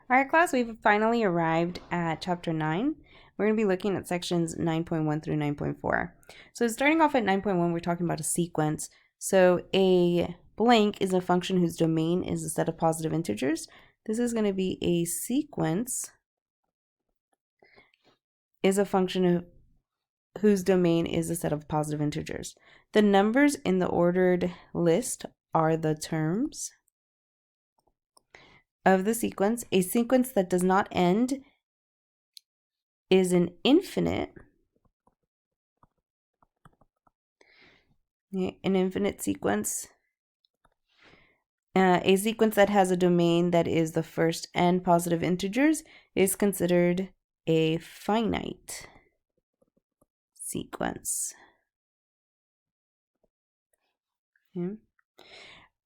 All right, class, we've finally arrived at chapter 9. We're going to be looking at sections 9.1 through 9.4. So starting off at 9.1, we're talking about a sequence. So a blank is a function whose domain is a set of positive integers. This is going to be a sequence is a function whose domain is a set of positive integers. The numbers in the ordered list are the terms of the sequence. A sequence that does not end is an infinite sequence. A sequence that has a domain that is the first n positive integers is considered a finite sequence. Okay.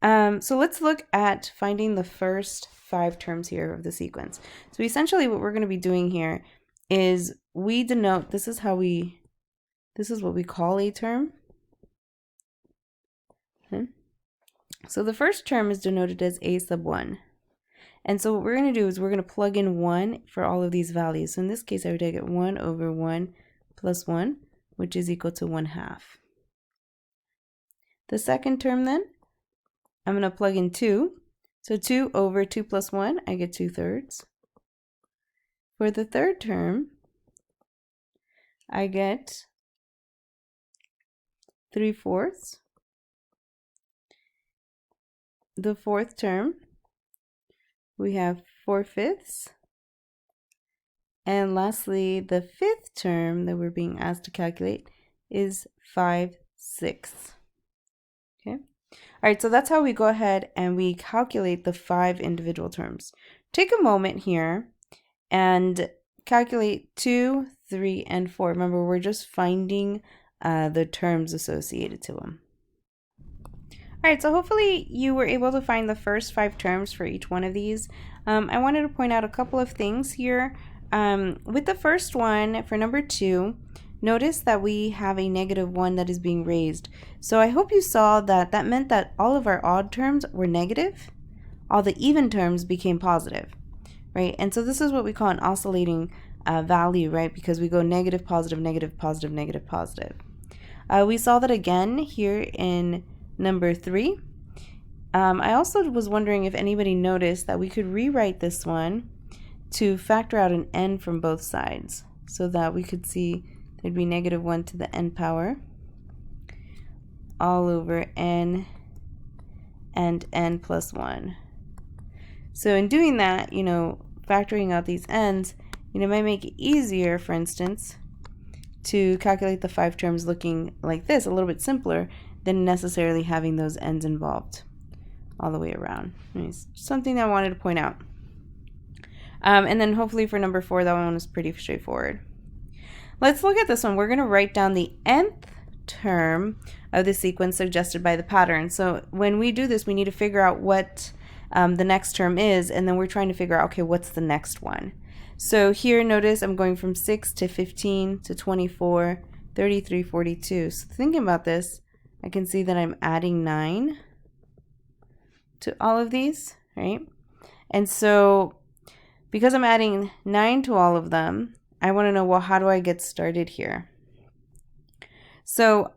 So let's look at finding the first 5 terms here of the sequence. So essentially what we're going to be doing here is we denote, this is what we call a term. Okay. So the first term is denoted as a sub 1. And so what we're going to do is we're going to plug in 1 for all of these values. So in this case, I would get 1 over 1 plus 1, which is equal to 1/2. The second term then, I'm going to plug in 2. So 2 over 2 plus 1, I get 2/3. For the third term, I get 3/4. The fourth term, we have 4/5. And lastly, the fifth term that we're being asked to calculate is 5/6. Okay. All right, so that's how we go ahead and we calculate the 5 individual terms. Take a moment here and calculate 2, 3, and 4. Remember, we're just finding the terms associated to them. All right, so hopefully you were able to find the first 5 terms for each one of these. I wanted to point out a couple of things here. With the first one, for number 2, notice that we have a -1 that is being raised. So I hope you saw that that meant that all of our odd terms were negative. All the even terms became positive, right? And so this is what we call an oscillating value, right? Because we go negative, positive, negative, positive, negative, positive. We saw that again here in number 3. I also was wondering if anybody noticed that we could rewrite this one to factor out an n from both sides so that we could see there'd be -1 to the n power all over n and n plus 1. So in doing that, factoring out these n's, might make it easier, for instance, to calculate the 5 terms looking like this, a little bit simpler than necessarily having those n's involved all the way around. It's something I wanted to point out. And then hopefully for number 4, that one was pretty straightforward. Let's look at this one. We're going to write down the nth term of the sequence suggested by the pattern. So when we do this, we need to figure out what the next term is, and then we're trying to figure out, okay, what's the next one? So here, notice I'm going from 6 to 15 to 24, 33, 42. So thinking about this, I can see that I'm adding 9 to all of these, right? And so because I'm adding 9 to all of them, I want to know, well, how do I get started here? So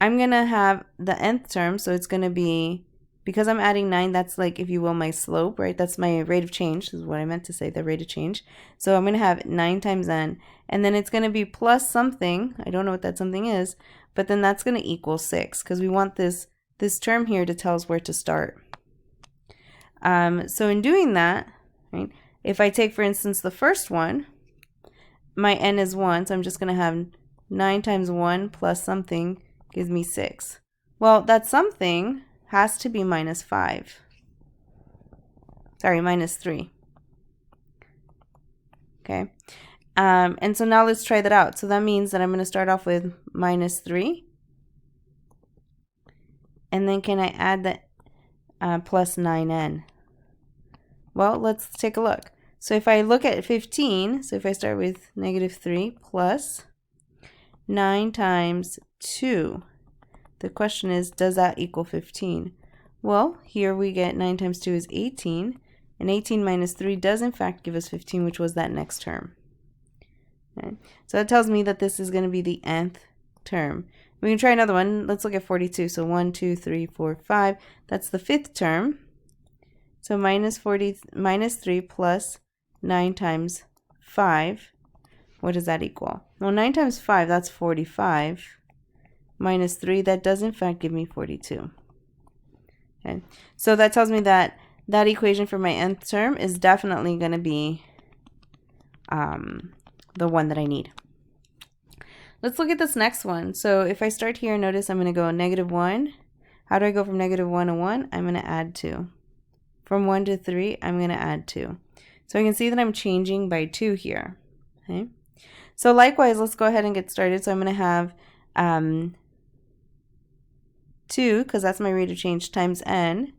I'm going to have the nth term, so it's going to be, because I'm adding 9, that's like, if you will, my slope, right? That's my rate of change. This is what I meant to say, the rate of change. So I'm going to have 9 times n, and then it's going to be plus something. I don't know what that something is, but then that's going to equal 6, because we want this term here to tell us where to start. So in doing that, right, if I take, for instance, the first one, my n is 1, so I'm just going to have 9 times 1 plus something gives me 6. Well, that something has to be -5. Sorry, -3. Okay. And so now let's try that out. So that means that I'm going to start off with -3. And then can I add the plus 9n? Well, let's take a look. So if I look at 15, so if I start with -3 plus 9 times 2, the question is, does that equal 15? Well, here we get 9 times 2 is 18. And 18 minus 3 does in fact give us 15, which was that next term. Okay. So that tells me that this is going to be the nth term. We can try another one. Let's look at 42. So 1, 2, 3, 4, 5. That's the fifth term. So minus 3 plus 9 times 5. What does that equal? Well, 9 times 5, that's 45. Minus 3, that does in fact give me 42. Okay. So that tells me that that equation for my nth term is definitely going to be the one that I need. Let's look at this next one. So if I start here, notice I'm going to go -1. How do I go from -1 to 1? I'm going to add 2. From 1 to 3, I'm going to add 2. So I can see that I'm changing by 2 here. Okay. So likewise, let's go ahead and get started. So I'm going to have 2, because that's my rate of change, times n,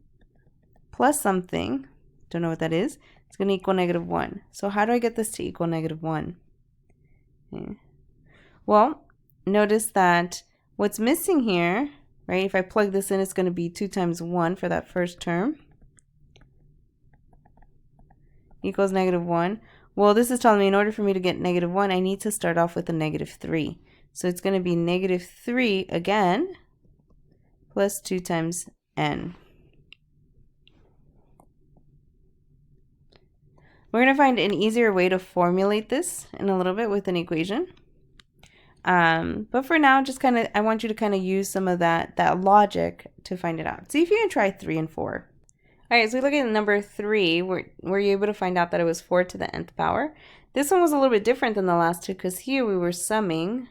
plus something, don't know what that is, it's going to equal -1. So how do I get this to equal -1? Okay. Well, notice that what's missing here, right, if I plug this in, it's going to be 2 times 1 for that first term, equals -1. Well, this is telling me in order for me to get -1, I need to start off with a -3. So it's going to be -3 again, plus 2 times n. We're going to find an easier way to formulate this in a little bit with an equation. But for now, just I want you to kind of use some of that logic to find it out. See if you can try 3 and 4. All right, so we look at number 3. Were you able to find out that it was 4 to the nth power? This one was a little bit different than the last two because here we were summing.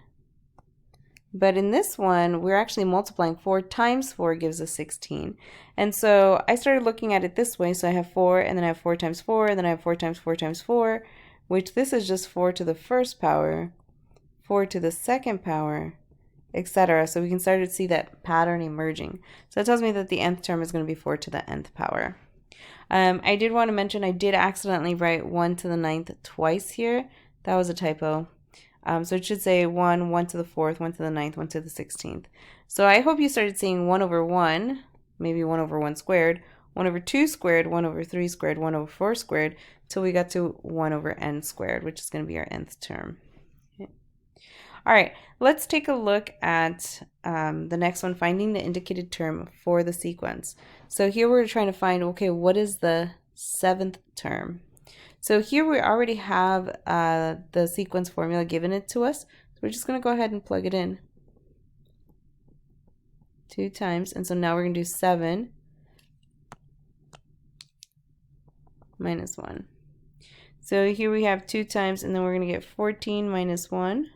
But in this one, we're actually multiplying. 4 times 4 gives us 16. And so I started looking at it this way. So I have 4, and then I have 4 times 4, and then I have 4 times 4 times 4, which this is just 4 to the first power, 4 to the second power, etc. So we can start to see that pattern emerging. So that tells me that the nth term is going to be 4 to the nth power. I did want to mention I did accidentally write 1 to the 9th twice here. That was a typo. So it should say 1, 1 to the 4th, 1 to the 9th, 1 to the 16th. So I hope you started seeing 1 over 1, maybe 1 over 1 squared, 1 over 2 squared, 1 over 3 squared, 1 over 4 squared, till we got to 1 over n squared, which is going to be our nth term. Okay. All right, let's take a look at the next one, finding the indicated term for the sequence. So here we're trying to find, okay, what is the 7th term? So here we already have the sequence formula given it to us. So we're just going to go ahead and plug it in. 2 times, and so now we're going to do 7 minus 1. So here we have 2 times, and then we're going to get 14 minus 1.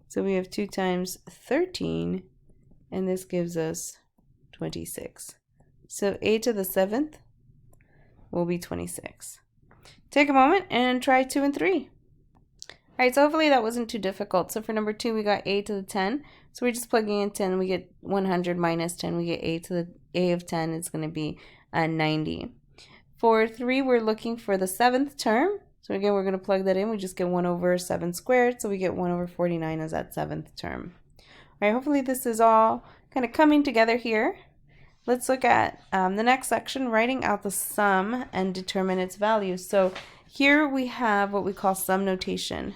So we have 2 times 13, and this gives us 26. So a to the 7th will be 26. Take a moment and try 2 and 3. All right, so hopefully that wasn't too difficult. So for number 2, we got a to the 10. So we're just plugging in 10. We get 100 minus 10. We get a to the a of 10 is going to be 90. For 3, we're looking for the 7th term. So again, we're going to plug that in. We just get 1 over 7 squared. So we get 1 over 49 as that 7th term. All right, hopefully this is all kind of coming together here. Let's look at the next section, writing out the sum and determine its value. So here we have what we call sum notation.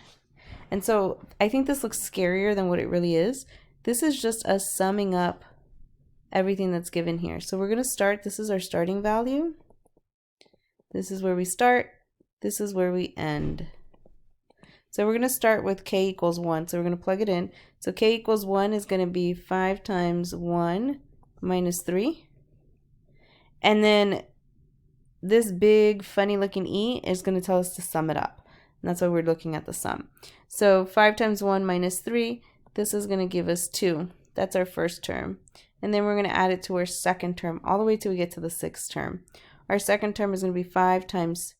And so I think this looks scarier than what it really is. This is just us summing up everything that's given here. So we're going to start, this is our starting value. This is where we start. This is where we end. So we're going to start with k equals 1. So we're going to plug it in. So k equals 1 is going to be 5 times 1 minus 3. And then this big funny looking e is going to tell us to sum it up. And that's why we're looking at the sum. So 5 times 1 minus 3, this is going to give us 2. That's our first term. And then we're going to add it to our second term all the way till we get to the 6th term. Our second term is going to be 5 times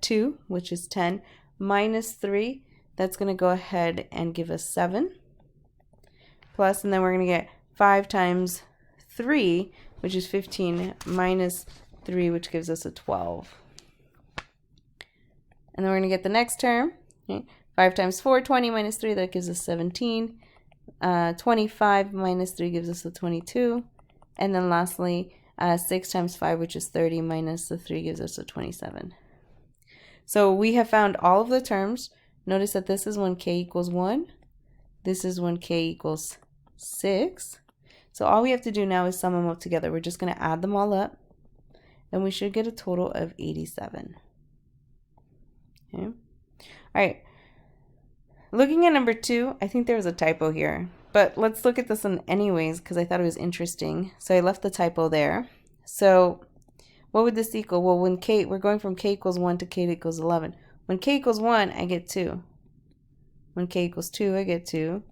2, which is 10, minus 3. That's going to go ahead and give us 7. Plus, and then we're going to get 5 times 3, which is 15, minus 3, which gives us a 12. And then we're going to get the next term. Okay? 5 times 4, 20, minus 3, that gives us 17. 25 minus 3 gives us a 22. And then lastly, 6 times 5, which is 30, minus the 3 gives us a 27. So we have found all of the terms. Notice that this is when k equals 1. This is when k equals 6. So all we have to do now is sum them up together. We're just going to add them all up, and we should get a total of 87. Okay. All right. Looking at number 2, I think there was a typo here, but let's look at this one anyways because I thought it was interesting. So I left the typo there. So what would this equal? Well, when we're going from k equals 1 to k equals 11. When k equals 1, I get 2. When k equals 2, I get 2.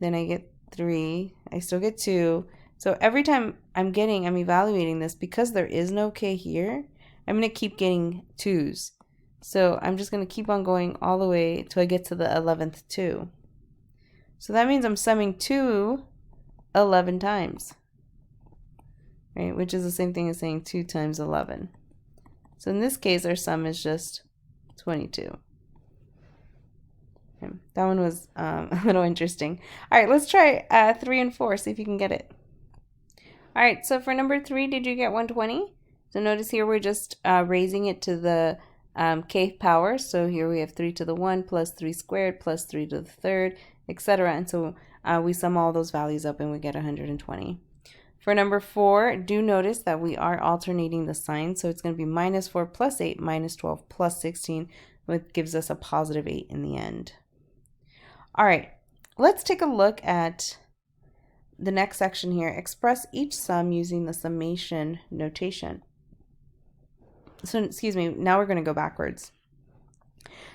Then I get 3. I still get 2. So every time I'm evaluating this, because there is no k here, I'm going to keep getting 2's. So I'm just going to keep on going all the way till I get to the 11th 2. So that means I'm summing 2 11 times, right? Which is the same thing as saying 2 times 11. So in this case, our sum is just 22. Okay. That one was a little interesting. All right, let's try 3 and 4, see if you can get it. All right, so for number 3, did you get 120? So notice here we're just raising it to the kth power. So here we have 3 to the 1 plus 3 squared plus 3 to the third, etc. And so we sum all those values up and we get 120. For number 4, do notice that we are alternating the signs. So it's going to be minus 4 plus 8 minus 12 plus 16, which gives us a positive 8 in the end. All right, let's take a look at the next section here. Express each sum using the summation notation. So, excuse me, now we're going to go backwards.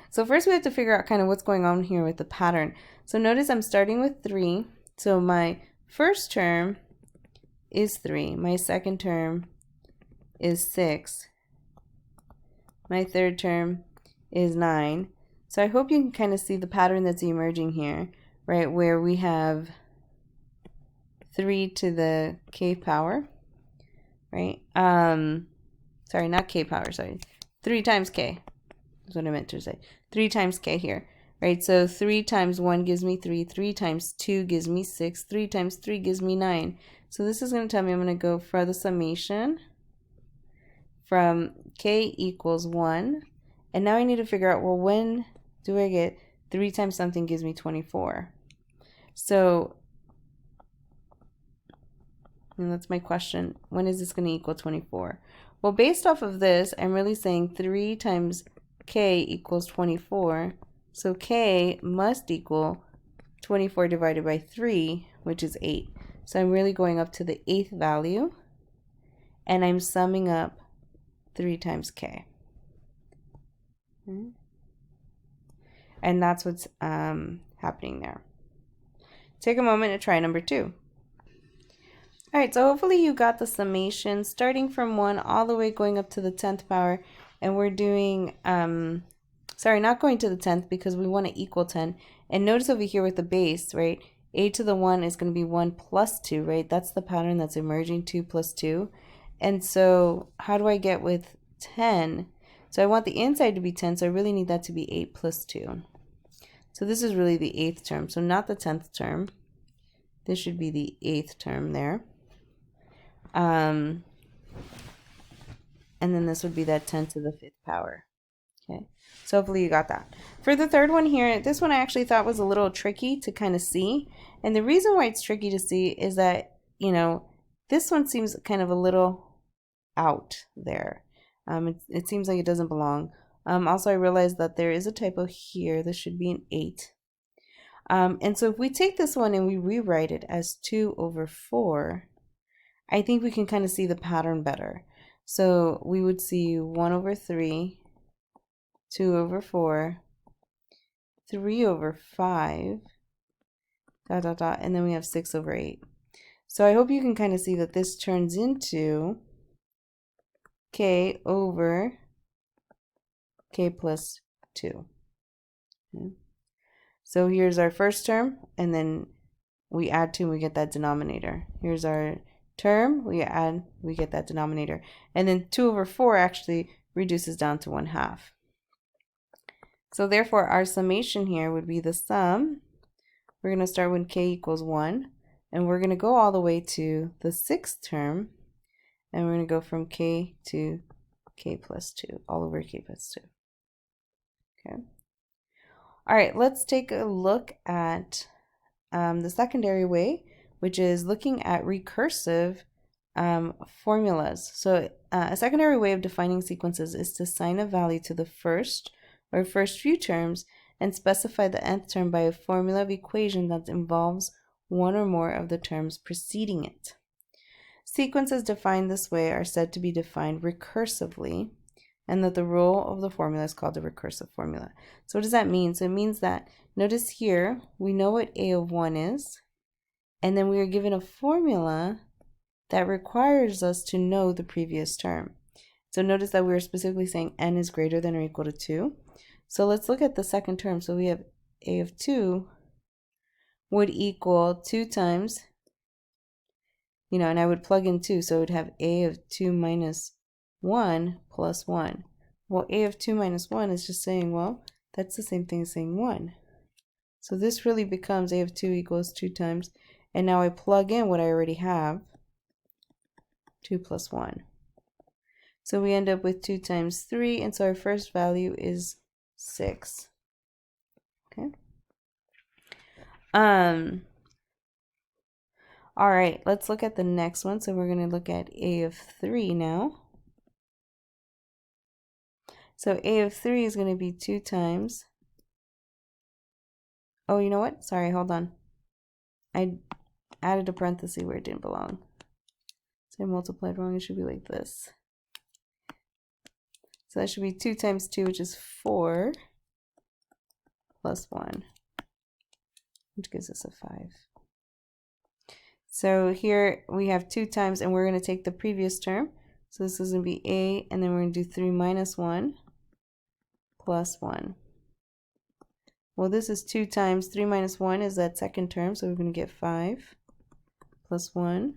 So first we have to figure out kind of what's going on here with the pattern. So notice I'm starting with 3. So my first term is 3. My second term is 6. My third term is 9. So I hope you can kind of see the pattern that's emerging here, right, where we have 3 to the k power, right? Sorry, not k power, sorry. 3 times k is what I meant to say. 3 times k here, right? So 3 times 1 gives me 3. 3 times 2 gives me 6. 3 times 3 gives me 9. So this is going to tell me I'm going to go for the summation from k equals 1. And now I need to figure out, well, when do I get 3 times something gives me 24? So, and that's my question. When is this going to equal 24? Well, based off of this, I'm really saying 3 times k equals 24. So k must equal 24 divided by 3, which is 8. So I'm really going up to the 8th value, and I'm summing up 3 times k. And that's what's happening there. Take a moment to try number 2. All right, so hopefully you got the summation starting from 1 all the way going up to the 10th power. And we're doing, sorry, not going to the 10th because we want to equal 10. And notice over here with the base, right, a to the 1 is going to be 1 plus 2, right? That's the pattern that's emerging, 2 plus 2. And so how do I get with 10? So I want the inside to be 10, so I really need that to be 8 plus 2. So this is really the 8th term, so not the 10th term. This should be the 8th term there. And then this would be that 10 to the 5th power. Okay, so hopefully you got that. For the third one here, this one I actually thought was a little tricky to kind of see. And the reason why it's tricky to see is that, you know, this one seems kind of a little out there. It seems like it doesn't belong. Also, I realized that there is a typo here. This should be an 8. And so if we take this one and we rewrite it as 2 over 4, I think we can kind of see the pattern better. So we would see 1 over 3, 2 over 4, 3 over 5, dot, dot, dot, and then we have 6 over 8. So I hope you can kind of see that this turns into k over k plus 2. Okay. So here's our first term, and then we add 2 and we get that denominator. Here's our term, we add, we get that denominator. And then 2 over 4 actually reduces down to 1/2. So therefore our summation here would be the sum. We're going to start when k equals 1, and we're going to go all the way to the 6th term, And we're going to go from k to k plus 2, all over k plus 2. Okay. All right, let's take a look at the secondary way, which is looking at recursive formulas. So a secondary way of defining sequences is to assign a value to the first or first few terms and specify the nth term by a formula of equation that involves one or more of the terms preceding it. Sequences defined this way are said to be defined recursively, and that the rule of the formula is called a recursive formula. So what does that mean? So it means that, notice here, we know what a of 1 is, and then we are given a formula that requires us to know the previous term. So notice that we're specifically saying n is greater than or equal to 2. So let's look at the second term. So we have a of 2 would equal 2 times, and I would plug in 2, so it would have a of 2 minus 1 plus 1. Well, a of 2 minus 1 is just saying, well, that's the same thing as saying 1. So this really becomes a of 2 equals 2 times, and now I plug in what I already have, 2 plus 1. So we end up with 2 times 3, and so our first value is 6. Okay. All right, let's look at the next one. So we're going to look at a of 3 now. So a of 3 is going to be 2 times. Oh, you know what? Sorry, hold on. I added a parenthesis where it didn't belong. So I multiplied wrong. It should be like this. So that should be 2 times 2, which is 4, plus 1, which gives us a 5. So here we have 2 times, and we're going to take the previous term. So this is going to be a, and then we're going to do 3 minus 1 plus 1. Well, this is 2 times 3 minus 1 is that second term, so we're going to get 5 plus 1.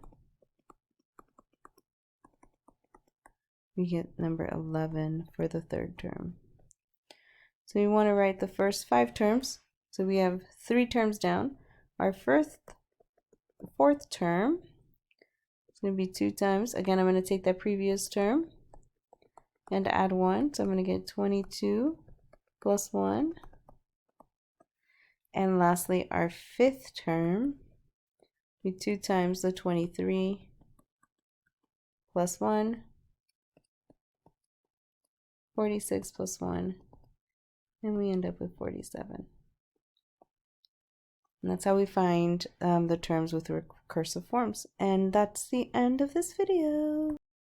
We get number 11 for the third term. So we want to write the first 5 terms. So we have 3 terms down. Our fourth term is going to be 2 times. Again, I'm going to take that previous term and add 1. So I'm going to get 22 plus 1. And lastly, our fifth term will be 2 times the 23 plus 1, 46 plus 1, and we end up with 47. And that's how we find the terms with recursive forms. And that's the end of this video.